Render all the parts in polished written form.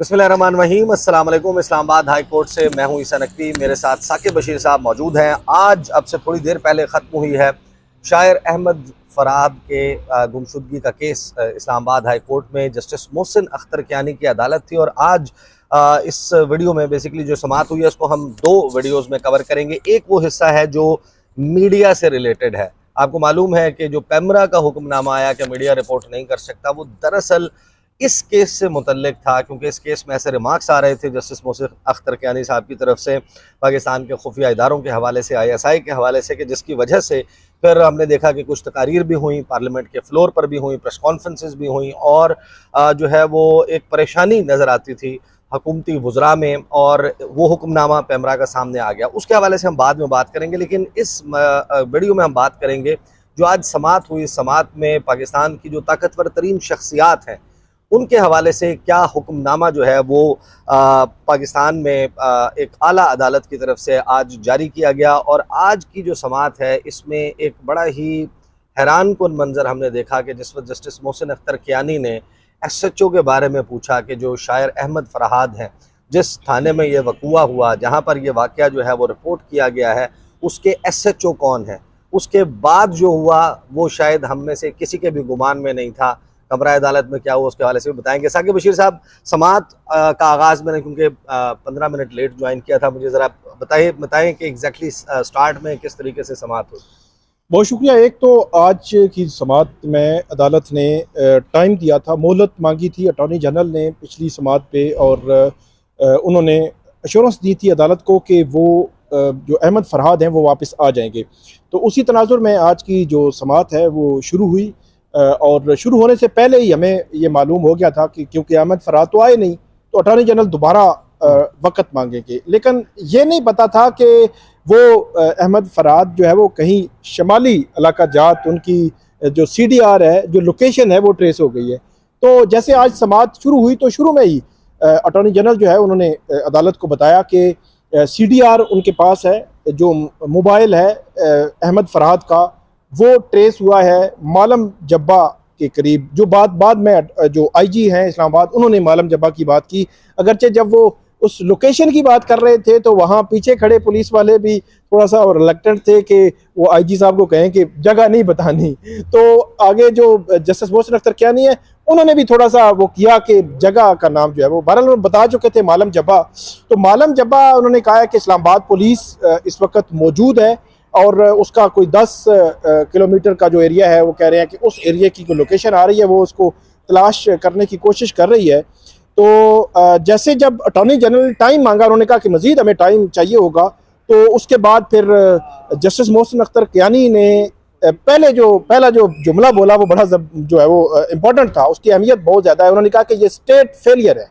बिस्मिल्लाहिर्रहमानिर्रहीम। अस्सलाम वालेकुम। इस्लामाबाद हाई कोर्ट से मैं हूं ईसा नकवी, मेरे साथ साकिब बशीर साहब मौजूद हैं। आज अब से थोड़ी देर पहले ख़त्म हुई है शायर अहमद फरहाद के गुमशुदगी का केस। इस्लामाबाद हाई कोर्ट में जस्टिस मोहसिन अख्तर कियानी की अदालत थी और आज इस वीडियो में बेसिकली जो समाअत हुई है उसको हम दो वीडियोज़ में कवर करेंगे। एक वो हिस्सा है जो मीडिया से रिलेटेड है। आपको मालूम है कि जो पैमरा का हुक्मनामा आया कि मीडिया रिपोर्ट नहीं कर सकता, वो दरअसल इस केस से मुतल्लिक था, क्योंकि इस केस में ऐसे रिमार्क्स आ रहे थे जस्टिस मोहसिन अख्तर कियानी साहब की तरफ से पाकिस्तान के खुफिया इदारों के हवाले से, ISI के हवाले से, कि जिसकी वजह से फिर हमने देखा कि कुछ तकारीर भी हुई, पार्लियामेंट के फ्लोर पर भी हुई, प्रेस कॉन्फ्रेंसेस भी हुई और जो है वो एक परेशानी नज़र आती थी हुकूमती वज़रा में, और वो हुक्मनामा पैमरा का सामने आ गया। उसके हवाले से हम बाद में बात करेंगे, लेकिन इस वीडियो में हम बात करेंगे जो आज समाअत हुई। समाअत में पाकिस्तान की जो ताकतवर तरीन शख्सियात हैं उनके हवाले से क्या हुक्मनामा जो है वो पाकिस्तान में एक आला अदालत की तरफ से आज जारी किया गया। और आज की जो समाअत है इसमें एक बड़ा ही हैरान कुन मंजर हमने देखा कि जिस वक्त जस्टिस मोहसिन अख्तर कियानी ने SHO के बारे में पूछा कि जो शायर अहमद फरहाद हैं, जिस थाने में ये वक़ूआ हुआ, जहाँ पर यह वाक़या जो है वो रिपोर्ट किया गया है, उसके SHO कौन है, उसके बाद जो हुआ वो शायद हम में से किसी के भी गुमान में नहीं था। कमरा अदालत में क्या हुआ उसके हवाले से भी बताएंगे। साकिब बशीर साहब, समाअत का आगाज़ मैंने क्योंकि 15 मिनट लेट ज्वाइन किया था, मुझे ज़रा बताएं कि एग्जैक्टली स्टार्ट में किस तरीके से समाअत हुई। बहुत शुक्रिया। एक तो आज की समाअत में अदालत ने टाइम दिया था, मोहलत मांगी थी अटॉर्नी जनरल ने पिछली समाअत पे, और उन्होंने अश्योरेंस दी थी अदालत को कि वो जो अहमद फरहाद हैं वो वापस आ जाएंगे। तो उसी तनाजुर में आज की जो समाअत है वो शुरू हुई, और शुरू होने से पहले ही हमें ये मालूम हो गया था कि क्योंकि अहमद फरहाद तो आए नहीं तो अटॉर्नी जनरल दोबारा वक़्त मांगेंगे, लेकिन ये नहीं पता था कि वो अहमद फरहाद जो है वो कहीं शमाली इलाका जात, उनकी जो CDR है, जो लोकेशन है वो ट्रेस हो गई है। तो जैसे आज समाअत शुरू हुई तो शुरू में ही अटॉर्नी जनरल जो है उन्होंने अदालत को बताया कि CDR उनके पास है, जो मोबाइल है अहमद फरहाद का वो ट्रेस हुआ है मालम जब्बा के करीब। जो बात बाद में जो IG हैं इस्लामाबाद, उन्होंने मालम जब्बा की बात की, अगरचे जब वो उस लोकेशन की बात कर रहे थे तो वहाँ पीछे खड़े पुलिस वाले भी थोड़ा सा रिलक्टेंट थे कि वो IG साहब को कहें कि जगह नहीं बतानी। तो आगे जो जस्टिस मोहसिन अख्तर कियानी है उन्होंने भी थोड़ा सा वो किया कि जगह का नाम जो है वो बहरहाल बता चुके थे, मालम जब्बा। तो मालम जब्बा उन्होंने कहा है कि इस्लामाबाद पुलिस इस वक्त मौजूद है और उसका कोई 10 किलोमीटर का जो एरिया है वो कह रहे हैं कि उस एरिया की कोई लोकेशन आ रही है, वो उसको तलाश करने की कोशिश कर रही है। तो जैसे जब अटॉर्नी जनरल टाइम मांगा, उन्होंने कहा कि मज़ीद हमें टाइम चाहिए होगा, तो उसके बाद फिर जस्टिस मोहसिन अख्तर कियानी ने पहला जो जुमला बोला वो बड़ा जो है वो इम्पोर्टेंट था, उसकी अहमियत बहुत ज़्यादा है। उन्होंने कहा कि ये स्टेट फेलियर है,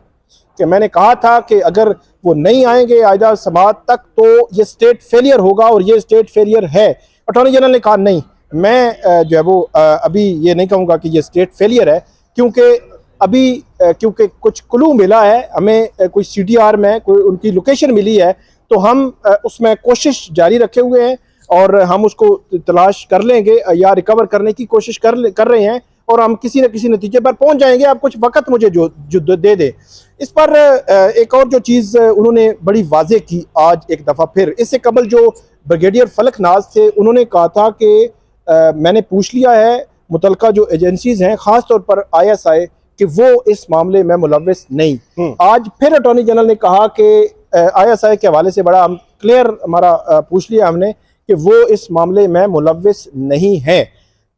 कि मैंने कहा था कि अगर वो नहीं आएंगे आइदा समाअत तक तो ये स्टेट फेलियर होगा, और ये स्टेट फेलियर है। अटॉर्नी जनरल ने कहा नहीं, मैं जो है वो अभी ये नहीं कहूँगा कि ये स्टेट फेलियर है, क्योंकि अभी क्योंकि कुछ क्लू मिला है हमें, कोई CDR में कोई उनकी लोकेशन मिली है, तो हम उसमें कोशिश जारी रखे हुए हैं और हम उसको तलाश कर लेंगे या रिकवर करने की कोशिश कर रहे हैं, और हम किसी न किसी नतीजे पर पहुंच जाएंगे। आप कुछ वक्त मुझे जो दे दे। इस पर एक और जो चीज़ उन्होंने बड़ी वाजे की आज एक दफ़ा फिर, इससे कबल जो ब्रिगेडियर फलकनाज थे उन्होंने कहा था कि मैंने पूछ लिया है मुतलका जो एजेंसीज हैं, ख़ास तौर पर ISI, कि वो इस मामले में मुलव्विस नहीं। आज फिर अटॉर्नी जनरल ने कहा कि ISI के हवाले से बड़ा हम क्लियर हमारा पूछ लिया हमने कि वो इस मामले में मुलव्विस नहीं है।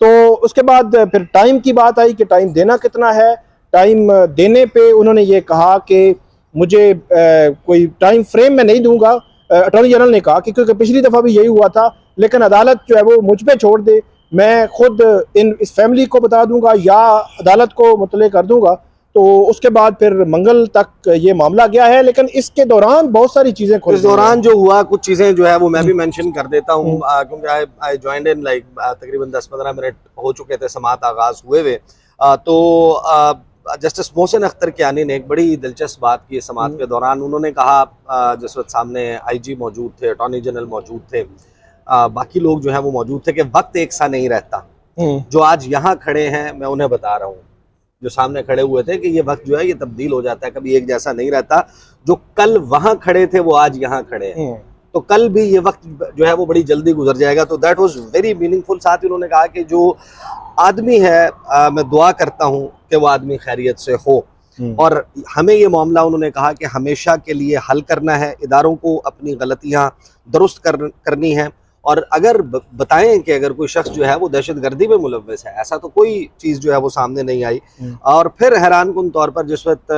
तो उसके बाद फिर टाइम की बात आई कि टाइम देना कितना है। टाइम देने पे उन्होंने ये कहा कि मुझे कोई टाइम फ्रेम में नहीं दूंगा। अटॉर्नी जनरल ने कहा कि क्योंकि पिछली दफ़ा भी यही हुआ था, लेकिन अदालत जो है वो मुझ पे छोड़ दे, मैं खुद इस फैमिली को बता दूंगा या अदालत को मुतले कर दूंगा। तो उसके बाद फिर मंगल तक ये मामला गया है, लेकिन इसके दौरान बहुत सारी चीज़ें इस दौरान जो हुआ, कुछ चीज़ें जो है वो मैं भी मेंशन कर देता हूँ, क्योंकि आई ज्वाइंड इन लाइक तकरीबन 10-15 मिनट हो चुके थे समाअत आगाज़ हुए हुए। तो जस्टिस मोहसिन अख्तर कियानी ने एक बड़ी दिलचस्प बात की समाअत के दौरान। उन्होंने कहा, जिस वक्त सामने IG मौजूद थे, अटॉर्नी जनरल मौजूद थे, बाकी लोग जो है वो मौजूद थे, कि वक्त एक सा नहीं रहता। जो आज यहाँ खड़े हैं मैं उन्हें बता रहा हूँ, जो सामने खड़े हुए थे कि ये वक्त जो है ये तब्दील हो जाता है, कभी एक जैसा नहीं रहता। जो कल वहां खड़े थे वो आज यहाँ खड़े हैं, तो कल भी ये वक्त जो है वो बड़ी जल्दी गुजर जाएगा। तो दैट वाज वेरी मीनिंगफुल। साथ ही उन्होंने कहा कि जो आदमी है मैं दुआ करता हूँ कि वो आदमी खैरियत से हो, और हमें ये मामला उन्होंने कहा कि हमेशा के लिए हल करना है, इदारों को अपनी गलतियां दुरुस्त करनी है, और अगर बताएं कि अगर कोई शख्स जो है वो दहशतगर्दी में मुलव्वस है, ऐसा तो कोई चीज़ जो है वो सामने नहीं आई। और फिर हैरानकुन तौर पर जिस वक्त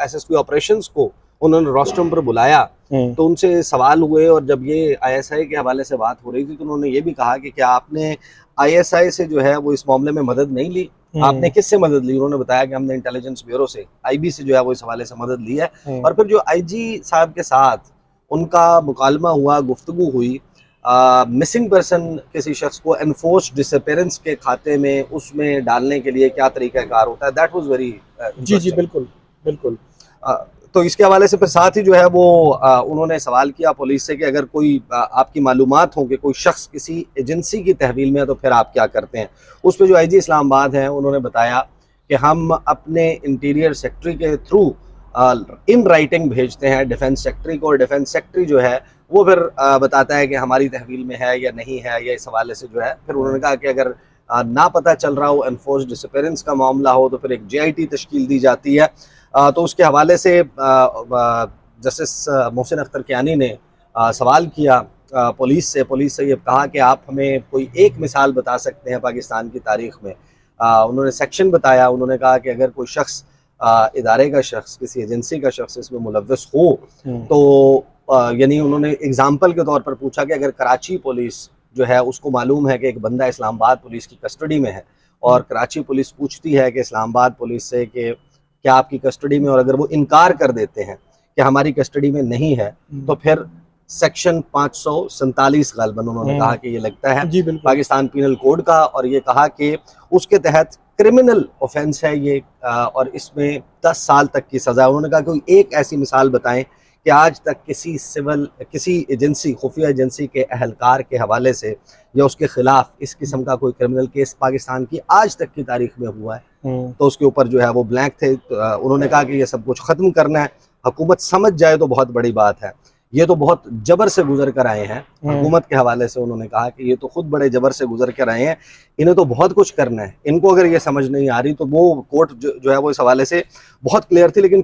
एसएसपी ऑपरेशंस को उन्होंने रोस्टम पर बुलाया तो उनसे सवाल हुए, और जब ये आईएसआई के हवाले से बात हो रही थी तो उन्होंने ये भी कहा कि क्या आपने आईएसआई से जो है वो इस मामले में मदद नहीं ली? आपने किससे मदद ली? उन्होंने बताया कि हमने इंटेलिजेंस ब्यूरो से, आईबी से जो है वो इस हवाले से मदद ली है। और फिर जो आईजी साहब के साथ उनका मुकालमा हुआ, गुफ्तगू हुई, मिसिंग पर्सन किसी शख्स को एनफोर्स डिसअपीयरेंस के खाते में उसमें डालने के लिए क्या तरीक़ाकार होता है, दैट वाज वेरी जी बिल्कुल बिल्कुल। तो इसके हवाले से फिर साथ ही जो है वो उन्होंने सवाल किया पुलिस से कि अगर कोई आपकी मालूमात हो कि कोई शख्स किसी एजेंसी की तहवील में है तो फिर आप क्या करते हैं। उस पर जो आईजी इस्लामाबाद हैं उन्होंने बताया कि हम अपने इंटीरियर सेक्रेटरी के थ्रू इन राइटिंग भेजते हैं डिफेंस सेक्रेटरी को, और डिफेंस सेक्रेटरी जो है वो फिर बताता है कि हमारी तहवील में है या नहीं है, या इस हवाले से जो है फिर उन्होंने कहा कि अगर ना पता चल रहा हो, एनफोर्स डिसअपीयरेंस का मामला हो, तो फिर एक JIT तश्कील दी जाती है। तो उसके हवाले से जस्टिस मोहसिन अख्तर कियानी ने सवाल किया पुलिस से ये कहा कि आप हमें कोई एक मिसाल बता सकते हैं पाकिस्तान की तारीख में। उन्होंने सेक्शन बताया, उन्होंने कहा कि अगर कोई शख्स इदारे का शख्स, किसी एजेंसी का शख्स इसमें मुलव्वस हो तो यानी उन्होंने एग्जाम्पल के तौर पर पूछा कि अगर कराची पुलिस जो है उसको मालूम है कि एक बंदा इस्लामाबाद पुलिस की कस्टडी में है, और कराची पुलिस पूछती है कि इस्लामाबाद पुलिस से कि क्या आपकी कस्टडी में, और अगर वो इनकार कर देते हैं कि हमारी कस्टडी में नहीं है, तो फिर सेक्शन 547 गालबन उन्होंने कहा कि ये लगता है पाकिस्तान पीनल कोड का, और ये कहा कि उसके तहत क्रिमिनल ऑफेंस है ये, और इसमें 10 साल तक की सज़ा। उन्होंने कहा कोई एक ऐसी मिसाल बताएं कि आज तक किसी एजेंसी, खुफिया एजेंसी के अहलकार के हवाले से या उसके खिलाफ इस किस्म का कोई क्रिमिनल केस पाकिस्तान की आज तक की तारीख में हुआ है। तो उसके ऊपर जो है वो ब्लैंक थे। तो उन्होंने कहा कि ये सब कुछ ख़त्म करना है, हुकूमत समझ जाए तो बहुत बड़ी बात है। ये तो बहुत जबर से गुजर कर आए हैं हुकूमत के हवाले से। उन्होंने कहा कि ये तो खुद बड़े जबर से गुजर कर आए हैं, इन्हें तो बहुत कुछ करना है, इनको अगर ये समझ नहीं आ रही तो वो कोर्ट जो है वो इस हवाले से बहुत क्लियर थी। लेकिन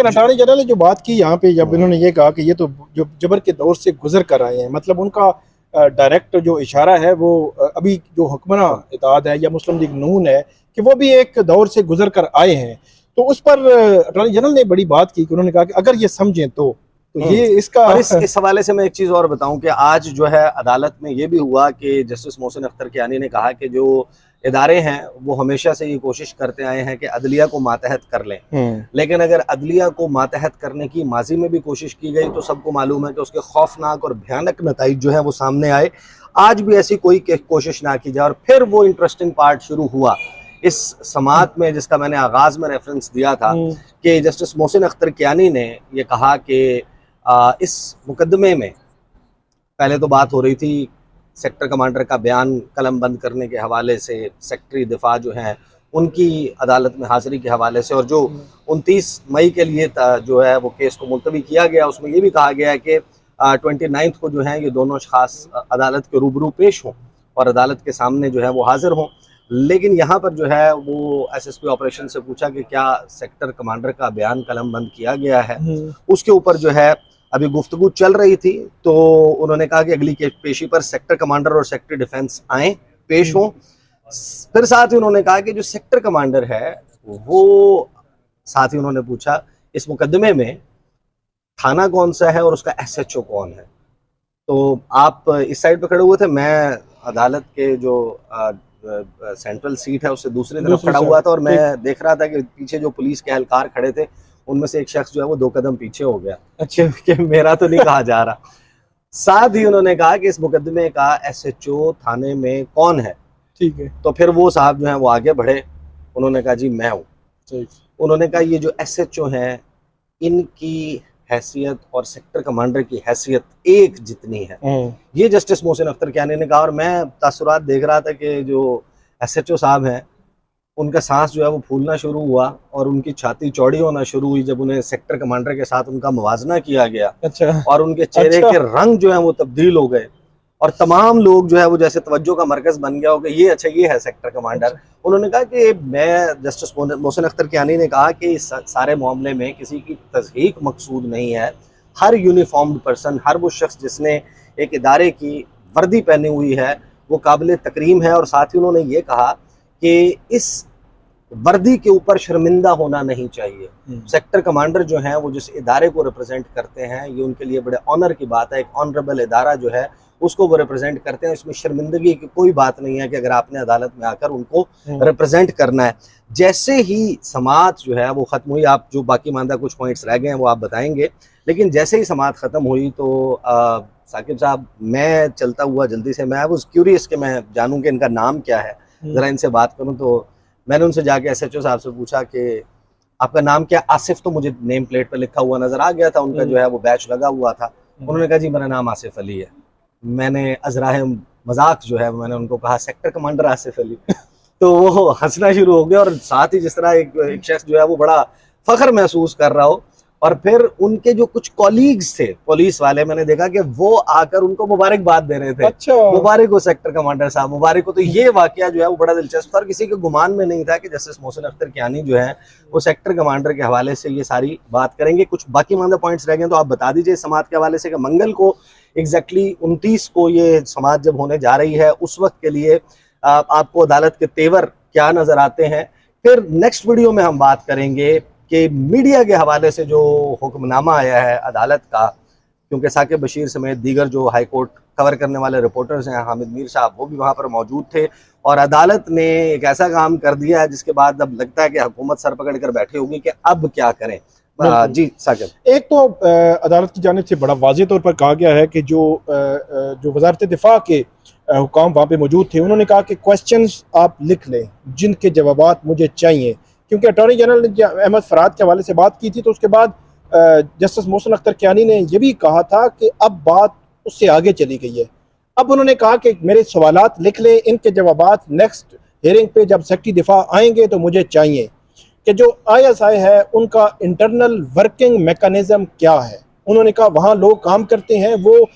अटॉर्नी जनरल ने जो बात की यहाँ पे, जब इन्होंने ये कहा कि ये तो जो जबर के दौर से गुजर कर आए हैं, मतलब उनका डायरेक्ट जो इशारा है वो अभी जो हुक्मरान इत्तेहाद है या मुस्लिम लीग नून है कि वो भी एक दौर से गुजर कर आए हैं। तो उस पर अटॉर्नी जनरल ने बड़ी बात की कि उन्होंने कहा कि अगर ये समझें तो ये इसका इस हवाले से मैं एक चीज़ और बताऊं कि आज जो है अदालत में ये भी हुआ कि जस्टिस मोहसिन अख्तर कियानी ने कहा कि जो इदारे हैं वो हमेशा से ये कोशिश करते आए हैं कि अदलिया को मातहत कर लें, लेकिन अगर अदलिया को मातहत करने की माजी में भी कोशिश की गई तो सबको मालूम है कि उसके खौफनाक और भयानक नतीजे जो है वो सामने आए। आज भी ऐसी कोई कोशिश ना की जाए। और फिर वो इंटरेस्टिंग पार्ट शुरू हुआ इस समाअत में, जिसका मैंने आगाज़ में रेफरेंस दिया था कि जस्टिस मोहसिन अख्तर कियानी ने ये कहा कि इस मुकदमे में पहले तो बात हो रही थी सेक्टर कमांडर का बयान कलम बंद करने के हवाले से, सेक्रेटरी दिफा जो हैं उनकी अदालत में हाजिरी के हवाले से, और जो 29 मई के लिए जो है वो केस को मुलतवी किया गया, उसमें ये भी कहा गया है कि 29 को जो है ये दोनों खास अदालत के रूबरू पेश हों और अदालत के सामने जो है वो हाजिर हों। लेकिन यहाँ पर जो है वो SSP ऑपरेशन से पूछा कि क्या सेक्टर कमांडर का बयान कलम बंद किया गया है। उसके ऊपर जो है अभी गुफ्तगू चल रही थी, तो उन्होंने कहा कि अगली पेशी पर सेक्टर कमांडर और सेक्रेटरी डिफेंस आए, पेश हों। फिर साथ ही उन्होंने कहा कि जो सेक्टर कमांडर है वो, साथ ही उन्होंने पूछा इस मुकदमे में थाना कौन सा है और उसका SHO कौन है। तो आप इस साइड पे खड़े हुए थे, मैं अदालत के जो सेंट्रल सीट है उससे दूसरी तरफ खड़ा हुआ था, और मैं देख रहा था कि पीछे जो पुलिस के एहलकार खड़े थे उनमें से एक शख्स जो है वो 2 कदम पीछे हो गया। अच्छा, कि मेरा तो नहीं कहा जा रहा। साथ ही उन्होंने कहा कि इस मुकदमे का SHO थाने में कौन है। ठीक है। तो फिर वो साहब जो है वो आगे बढ़े, उन्होंने कहा जी मैं हूँ। उन्होंने कहा ये जो SHO हैं इनकी हैसियत और सेक्टर कमांडर की हैसियत एक जितनी है। ये जस्टिस मोहसिन अख्तर कियानी ने कहा। और मैं तासुरात देख रहा था कि जो SHO साहब हैं उनका सांस जो है वो फूलना शुरू हुआ और उनकी छाती चौड़ी होना शुरू हुई जब उन्हें सेक्टर कमांडर के साथ उनका मुवाजना किया गया। अच्छा। और उनके चेहरे अच्छा। के रंग जो है वो तब्दील हो गए और तमाम लोग जो है वो जैसे तवज्जो का मरकज बन गया हो कि ये अच्छा ये है सेक्टर कमांडर। उन्होंने कहा कि मैं जस्टिस मोहसिन अख्तर कियानी ने कहा कि इस सारे मामले में किसी की तज़हीक मकसूद नहीं है। हर यूनिफॉर्म्ड पर्सन, हर वो शख्स जिसने एक इदारे की वर्दी पहनी हुई है वो काबिल तकरीम है। और साथ ही उन्होंने ये कहा कि इस वर्दी के ऊपर शर्मिंदा होना नहीं चाहिए। सेक्टर कमांडर जो हैं वो जिस इदारे को रिप्रेजेंट करते हैं ये उनके लिए बड़े ऑनर की बात है। एक ऑनरेबल इदारा जो है उसको वो रिप्रेजेंट करते हैं, इसमें शर्मिंदगी की कोई बात नहीं है कि अगर आपने अदालत में आकर उनको रिप्रेजेंट करना है। जैसे ही समाअत जो है वो ख़त्म हुई, आप जो बाकी मानदा कुछ पॉइंट्स रह गए हैं वो आप बताएंगे, लेकिन जैसे ही समाअत ख़त्म हुई तो साकिब साहब मैं चलता हुआ जल्दी से, मैं वाज क्यूरियस कि मैं जानूं कि इनका नाम क्या है, ज़रा इनसे बात करूं। तो मैंने उनसे जाके SHO साहब से पूछा कि आपका नाम क्या? आसिफ तो मुझे नेम प्लेट पर लिखा हुआ नज़र आ गया था, उनका जो है वो बैच लगा हुआ था। उन्होंने कहा जी मेरा नाम आसिफ अली है। मैंने अजराह मजाक जो है मैंने उनको कहा सेक्टर कमांडर आसिफ अली तो वो हंसना शुरू हो गया और साथ ही जिस तरह एक शख्स जो है वो बड़ा फख्र महसूस कर रहा हो। और फिर उनके जो कुछ कॉलीग्स थे पुलिस वाले, मैंने देखा कि वो आकर उनको मुबारकबाद दे रहे थे। अच्छा। मुबारक हो सेक्टर कमांडर साहब, मुबारक हो। तो ये वाकया जो है वो बड़ा दिलचस्प था और किसी के गुमान में नहीं था कि जस्टिस मोहसिन अख्तर कियानी जो है वो सेक्टर कमांडर के हवाले से ये सारी बात करेंगे। कुछ बाकी मानदा पॉइंट्स रह गए तो आप बता दीजिए समाअत के हवाले से कि मंगल को एग्जैक्टली 29 को ये समाअत जब होने जा रही है उस वक्त के लिए आपको अदालत के तेवर क्या नजर आते हैं। फिर नेक्स्ट वीडियो में हम बात करेंगे कि मीडिया के हवाले से जो हुक्मनामा आया है अदालत का, क्योंकि साकिब बशीर समेत दीगर जो हाई कोर्ट कवर करने वाले रिपोर्टर्स हैं, हामिद मीर साहब, वो भी वहाँ पर मौजूद थे और अदालत ने एक ऐसा काम कर दिया है जिसके बाद अब लगता है कि हुकूमत सर पकड़ कर बैठी होगी कि अब क्या करें। जी साकिब, एक तो अदालत की जानिब से बड़ा वाज़ेह तौर पर कहा गया है कि जो वजारत दिफा के हुकाम वहाँ पे मौजूद थे, उन्होंने कहा कि क्वेश्चंस आप लिख लें जिनके जवाबात मुझे चाहिए, क्योंकि अटॉर्नी जनरल ने अहमद फराद के हवाले से बात की थी तो उसके बाद जस्टिस मोहसिन अख्तर कियानी ने यह भी कहा था कि अब बात उससे आगे चली गई है। अब उन्होंने कहा कि मेरे सवालात लिख लें, इनके जवाबात नेक्स्ट हियरिंग पे जब सेक्रेटरी दिफा आएंगे तो मुझे चाहिए कि जो ISI है उनका इंटरनल वर्किंग मेकनिज़म क्या है। उन्होंने कहा वहाँ लोग काम करते हैं, वो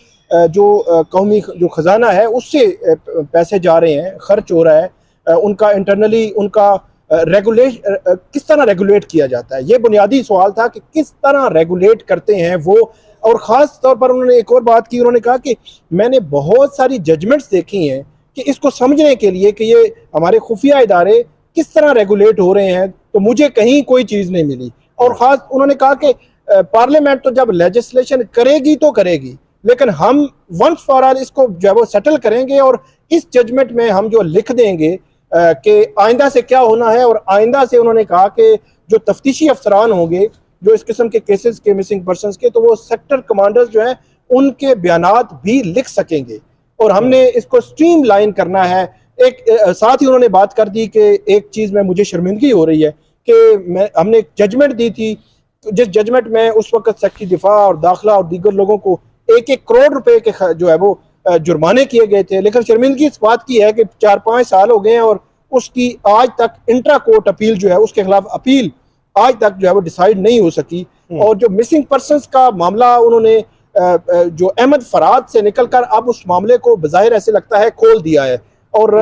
जो कौमी जो ख़जाना है उससे पैसे जा रहे हैं, खर्च हो रहा है, उनका इंटरनली उनका रेगुलेट किस तरह रेगुलेट किया जाता है। ये बुनियादी सवाल था कि किस तरह रेगुलेट करते हैं वो। और ख़ास तौर पर उन्होंने एक और बात की, उन्होंने कहा कि मैंने बहुत सारी जजमेंट्स देखी हैं कि इसको समझने के लिए कि ये हमारे खुफिया इदारे किस तरह रेगुलेट हो रहे हैं तो मुझे कहीं कोई चीज़ नहीं मिली। और ख़ास उन्होंने कहा कि पार्लियामेंट तो जब लेजिस्लेशन करेगी तो करेगी, लेकिन हम वंस फॉर ऑल इसको जो है वो सेटल करेंगे और इस जजमेंट में हम जो लिख देंगे कि आइंदा से क्या होना है। और आइंदा से उन्होंने कहा कि जो तफ्तीशी अफसरान होंगे जो इस किस्म के केसेस के मिसिंग पर्सनस के, तो वो सेक्टर कमांडर्स जो हैं उनके बयानात भी लिख सकेंगे और हमने इसको स्ट्रीम लाइन करना है। एक साथ ही उन्होंने बात कर दी कि एक चीज़ में मुझे शर्मिंदगी हो रही है कि हमने एक जजमेंट दी थी, जिस जजमेंट में उस वक्त सेक्रेटरी दिफा और दाखिला और दीगर लोगों को 1-1 करोड़ रुपए के जो है वो जुर्माने किए गए थे, लेकिन शर्मिंदगी इस बात की है कि 4-5 साल हो गए हैं और उसकी आज तक इंट्रा कोर्ट अपील जो है उसके खिलाफ अपील आज तक जो है वो डिसाइड नहीं हो सकी। और जो मिसिंग पर्सनस का मामला उन्होंने जो अहमद फराद से निकलकर अब उस मामले को बज़ाहिर ऐसे लगता है खोल दिया है और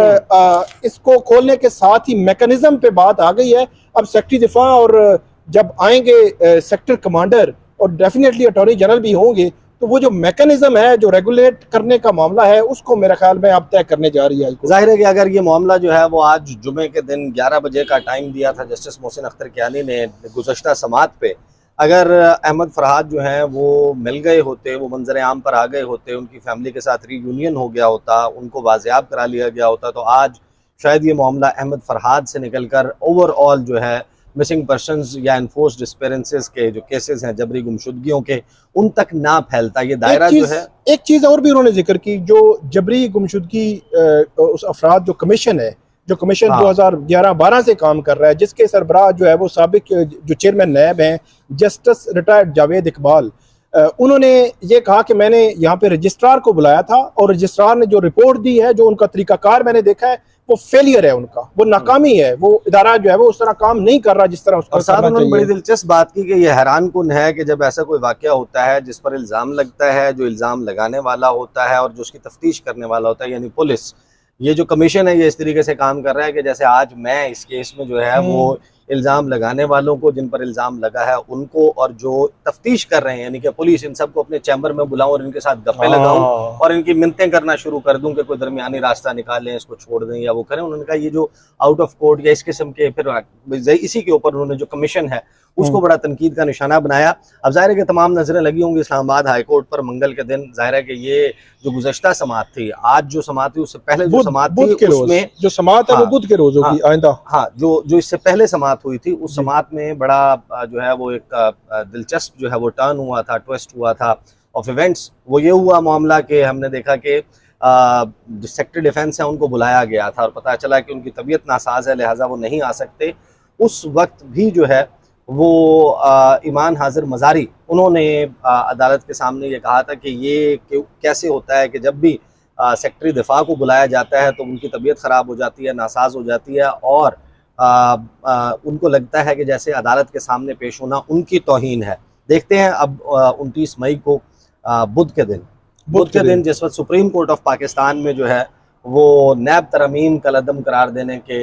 इसको खोलने के साथ ही मैकेनिज्म पे बात आ गई है। अब सेक्रेटरी दिफा और जब आएंगे सेक्टर कमांडर और डेफिनेटली अटॉर्नी जनरल भी होंगे तो वो जो मैकेनिज्म है जो रेगुलेट करने का मामला है उसको मेरे ख्याल में अब तय करने जा रही है। जाहिर है कि अगर ये मामला जो है वो आज जुमे के दिन 11 बजे का टाइम दिया था जस्टिस मोहसिन अख्तर कियानी ने गुज़श्ता समाअत पे, अगर अहमद फरहाद जो हैं वो मिल गए होते, वो मंजर आम पर आ गए होते, उनकी फैमिली के साथ रीयूनियन हो गया होता, उनको वाजियाब करा लिया गया होता, तो आज शायद ये मामला अहमद फरहाद से निकलकर ओवरऑल जो है मिसिंग पर्सनस या इन्फोर्स्ड डिसअपीयरेंसेस के जो केसेस हैं, जबरी गुमशुदगियों के, उन तक ना फैलता। ये दायरा जो है, एक चीज़ और भी उन्होंने जिक्र की, जो जबरी गुमशुदगी उस अफराद जो कमीशन है, जो कमीशन 2011-12 से काम कर रहा है, जिसके सरबराह जो है वो साबिक जो चेयरमैन नैब हैं जस्टिस रिटायर्ड जावेद इकबाल, उन्होंने ये कहा कि मैंने यहाँ पे रजिस्ट्रार को बुलाया था और रजिस्ट्रार ने जो रिपोर्ट दी है, जो उनका तरीकाकार मैंने देखा है, वो फेलियर है, उनका वो नाकामी है, वो इदारा जो है वो उस तरह काम नहीं कर रहा जिस तरह उसको और साथ करना उन्होंने चाहिए। बड़ी दिलचस्प बात की कि यह हैरान कुन है कि जब ऐसा कोई वाकया होता है जिस पर इल्ज़ाम लगता है, जो इल्ज़ाम लगाने वाला होता है और जो उसकी तफ्तीश करने वाला होता है यानी पुलिस, ये जो कमीशन है ये इस तरीके से काम कर रहा है कि जैसे आज मैं इस केस में जो है वो इल्ज़ाम लगाने वालों को, जिन पर इल्ज़ाम लगा है उनको, और जो तफ्तीश कर रहे हैं यानी कि पुलिस, इन सबको अपने चैम्बर में बुलाऊं और इनके साथ गप्पे लगाऊं और इनकी मिन्नतें करना शुरू कर दूं कि कोई दरमियानी रास्ता निकालें, इसको छोड़ दें या वो करें। उन्होंने कहा ये जो आउट ऑफ कोर्ट या इस किस्म के, फिर इसी के ऊपर उन्होंने जो कमीशन है उसको बड़ा तनकीद का निशाना बनाया। अब जाहिर है कि तमाम नजरें लगी होंगी इस्लामाबाद हाई कोर्ट पर मंगल के दिन। जाहिर है कि ये जो गुज़श्ता समाअत थी, आज जो समाअत थी उससे पहले जो समाअत थी उसमें जो समाअत है वो बुध के रोज होगी आइंदा। हाँ, जो इससे पहले समाअत हुई थी उस समाअत में बड़ा जो है वो एक दिलचस्प जो है वो टर्न हुआ था, ट्विस्ट हुआ था ऑफ इवेंट्स। वो ये हुआ मामला कि हमने देखा कि सेक्रेटरी डिफेंस है उनको बुलाया गया था और पता चला कि उनकी तबीयत नासाज है, लिहाजा वो नहीं आ सकते। उस वक्त भी जो है वो ईमान हाजिर मज़ारी, उन्होंने अदालत के सामने ये कहा था कि ये कैसे होता है कि जब भी सेक्रेटरी दिफा को बुलाया जाता है तो उनकी तबीयत ख़राब हो जाती है, नासाज हो जाती है और उनको लगता है कि जैसे अदालत के सामने पेश होना उनकी तौहीन है। देखते हैं अब 29 मई को बुध के दिन जिस वक्त सुप्रीम कोर्ट ऑफ पाकिस्तान में जो है वो नैब तरमीम कलअदम करार देने के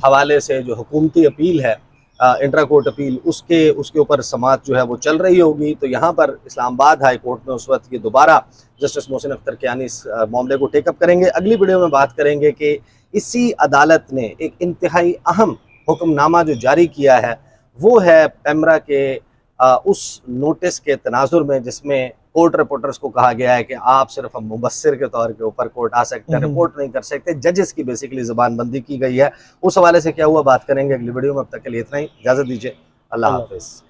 हवाले से जो हुकूमती अपील है, इंट्रा कोर्ट अपील, उसके ऊपर समाअत जो है वो चल रही होगी। तो यहाँ पर इस्लामाबाद हाई कोर्ट में उस वक्त ये दोबारा जस्टिस मोहसिन अख्तर कियानी इस मामले को टेकअप करेंगे। अगली वीडियो में बात करेंगे कि इसी अदालत ने एक इंतहाई अहम हुक्मनामा जो जारी किया है वो है पेमरा के उस नोटिस के तनाजुर में जिसमें कोर्ट रिपोर्टर्स को कहा गया है कि आप सिर्फ हम मुबस्सिर के तौर के ऊपर कोर्ट आ सकते हैं, रिपोर्ट नहीं कर सकते। जजेस की बेसिकली ज़बानबंदी की गई है। उस हवाले से क्या हुआ बात करेंगे अगली वीडियो में। अब तक के लिए इतना ही, इजाज़त दीजिए, अल्लाह हाफ़िज़।